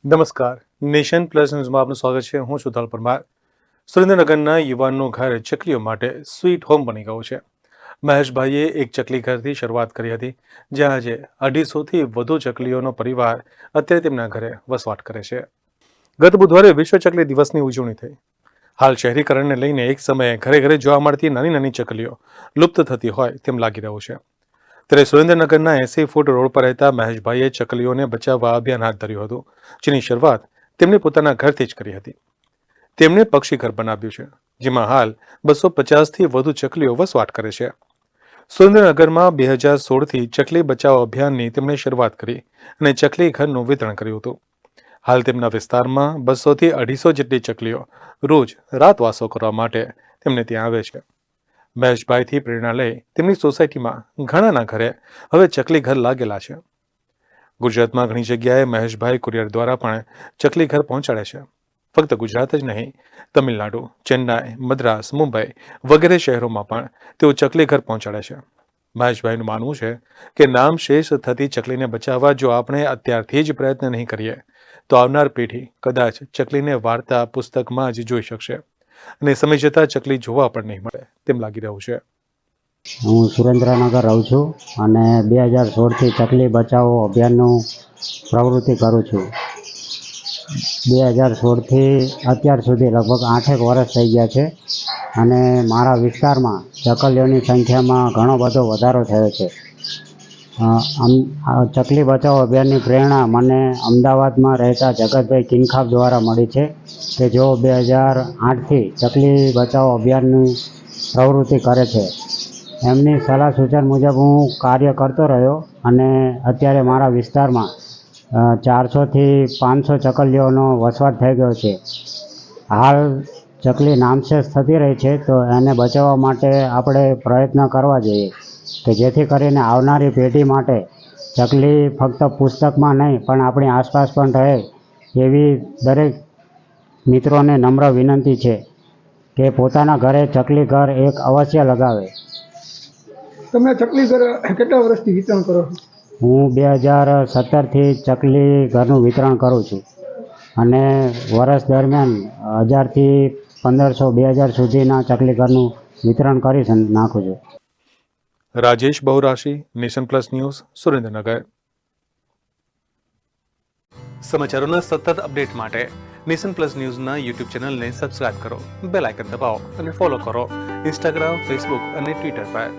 નમસ્કાર, nation plus ન્યૂઝમાં આપનું સ્વાગત છે. હું છું ધલ પરમાર. સુરેન્દ્રનગરના યુવાનનું ઘર ચકલીઓ માટે સ્વીટ હોમ બની ગયું છે. મહેશભાઈએ એક ચકલી ઘરથી શરૂઆત કરી હતી, જ્યાં આજે 250થી વધુ ચકલીઓનો પરિવાર અત્યારે તેમના ઘરે વસવાટ કરે છે. ગત બુધવારે વિશ્વ ચકલી દિવસની ઉજવણી થઈ. હાલ શહેરીકરણને લઈને એક સમયે ઘરે ઘરે જોવા મળતી નાની નાની ચકલીઓ લુપ્ત થતી હોય તેમ લાગી રહ્યું છે. ત્યારે સુરેન્દ્રનગરના 80 ફૂટ રોડ પર રહેતા મહેશભાઈએ ચકલીઓને બચાવવા અભિયાન હાથ ધર્યું હતું, જેની શરૂઆત તેમણે પોતાના ઘરથી જ કરી હતી. તેમણે પક્ષી ઘર બનાવ્યું છે, જેમાં હાલ 250થી વધુ ચકલીઓ વસવાટ કરે છે. સુરેન્દ્રનગરમાં 2016થી ચકલી બચાવ અભિયાનની તેમણે શરૂઆત કરી અને ચકલી ઘરનું વિતરણ કર્યું હતું. હાલ તેમના વિસ્તારમાં 200થી 250 જેટલી ચકલીઓ રોજ રાતવાસો કરવા માટે તેમને ત્યાં આવે છે. મહેશભાઈથી પ્રેરણા લઈ તેમની સોસાયટીમાં ઘણાના ઘરે હવે ચકલી ઘર લાગેલા છે. ગુજરાતમાં ઘણી જગ્યાએ મહેશભાઈ કુરિયર દ્વારા પણ ચકલી ઘર પહોંચાડે છે. ફક્ત ગુજરાત જ નહીં, તમિલનાડુ, ચેન્નાઈ, મદ્રાસ, મુંબઈ વગેરે શહેરોમાં પણ તેઓ ચકલી ઘર પહોંચાડે છે. મહેશભાઈનું માનવું છે કે નામ શેષ થતી ચકલીને બચાવવા જો આપણે અત્યારથી જ પ્રયત્ન નહીં કરીએ તો આવનાર પેઢી કદાચ ચકલીને વાર્તા પુસ્તકમાં જ જોઈ શકશે અને સમય જતાં ચકલી જોવા પણ નહીં મળે તેમ લાગી રહ્યું છે. હું સુરેન્દ્રનગર રહું છું અને 2016થી ચકલી બચાવો અભિયાનનું પ્રવૃત્તિ કરું છું. 2016થી અત્યાર સુધી લગભગ 8 વર્ષ થઈ ગયા છે અને મારા વિસ્તારમાં ચકલીઓની સંખ્યામાં ઘણો બધો વધારો થયો છે. ચકલી બચાવો અભિયાનની પ્રેરણા મને અમદાવાદમાં રહેતા જગતભાઈ કિનખાબ દ્વારા મળી છે કે જેઓ 2008થી ચકલી બચાવો અભિયાનની પ્રવૃત્તિ કરે છે. એમની સલાહ સૂચન મુજબ હું કાર્ય કરતો રહ્યો અને અત્યારે મારા વિસ્તારમાં 400થી 500 ચકલીઓનો વસવાટ થઈ ગયો છે. હાલ ચકલી નામશેષ થતી રહી છે, તો એને બચાવવા માટે આપણે પ્રયત્ન કરવા જોઈએ કે જેથી કરીને આવનારી પેઢી માટે ચકલી ફક્ત પુસ્તકમાં નહીં પણ આપણી આસપાસ પણ રહે એવી દરેક મિત્રોને નમ્ર વિનંતી છે કે પોતાના ઘરે ચકલી ઘર એક અવશ્ય લગાવે. તમે ચકલી ઘર કેટલા વર્ષથી વિતરણ કરો છો? હું 2017થી ચકલી ઘરનું વિતરણ કરું છું અને વર્ષ દરમિયાન 1000થી 1500 2000 સુધીના ચકલી ઘરનું વિતરણ કરી નાખું છું. Rajesh બહુરાશી, nation plus news, Surendranagar. સમાચારોના સતત અપડેટ માટે નેશન પ્લસ ન્યૂઝના યુટ્યુબ ચેનલને સબસ્ક્રાઇબ કરો, બેલ આઇકન દબાવો અને ફોલો કરો ઇન્સ્ટાગ્રામ, ફેસબુક અને ટ્વિટર પર.